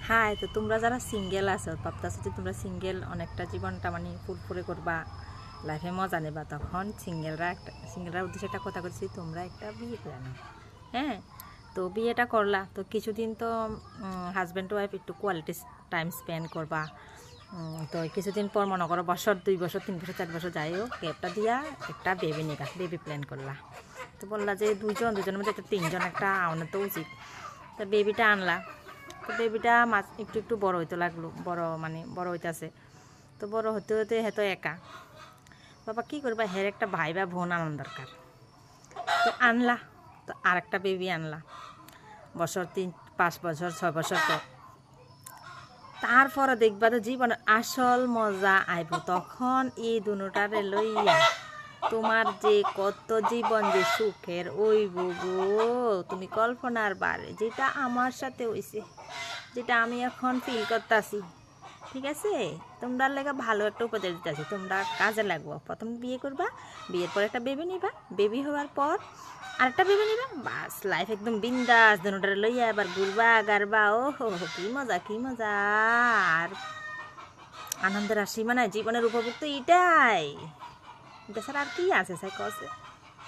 High, তো তোমরা যারা সিঙ্গেল আছো ভাবতেছো যে তোমরা সিঙ্গেল অনেকটা জীবনটা মানে ফুরফুরে করবা, লাইফে মজা নেবা, তখন সিঙ্গেলরা উদ্দেশ্যে একটা কথা করছি, তোমরা একটা বিয়ে করে নাও। হ্যাঁ, তো বিয়েটা করলা তো কিছুদিন তো হাজব্যান্ড ওয়াইফ একটু কোয়ালিটি টাইম স্পেন্ড করবা। তো কিছুদিন পর মনে করো বছর 2 বছর 3 বছর 4 বছর যাই হোক, গ্যাপটা দিয়া একটা বেবি নিবা, বেবি প্ল্যান করলা। তো বললা যে দুজনের মধ্যে একটা তিনজন একটা আনা তো উচিত। তো বেবিটা আনলা, তো বেবিটা মাছ একটু একটু বড় হইতে লাগলো, বড় হইতেছে। তো বড় হতে হতে হেতো একা, বাবা কী করবা, হের একটা ভাই বা বোন আনার দরকার। তো আনলা, তো আর একটা বেবি আনলা বছর 3 5 বছর 6 বছর পর। তারপরে দেখবা তো জীবনের আসল মজা আইব, তখন এই দুটারে লইয়া তোমার যে কত জীবন যে সুখের ওইব গো, তুমি কল্পনার বারে, যেটা আমার সাথে হইছে, যেটা আমি এখন ফিল করতেছি। ঠিক আছে, তোমরা লেগে ভালো একটা উপদেশ দিতেছি, তোমরা কাজে লাগবো। প্রথম বিয়ে করবা, বিয়ের পর একটা বেবি নিবা, বেবি হওয়ার পর আরেকটা বেবি নিবা, বাস লাইফ একদম বিন্দাস, দুটারে লইয়া এবার ঘুরবা গারবা। ও হো হো, কি মজা কি মজা! আর আনন্দের আর সীমা নাই, জীবনের উপভোগ তো এটাই, এটা ছাড়া আর কি আছে সাই কসে।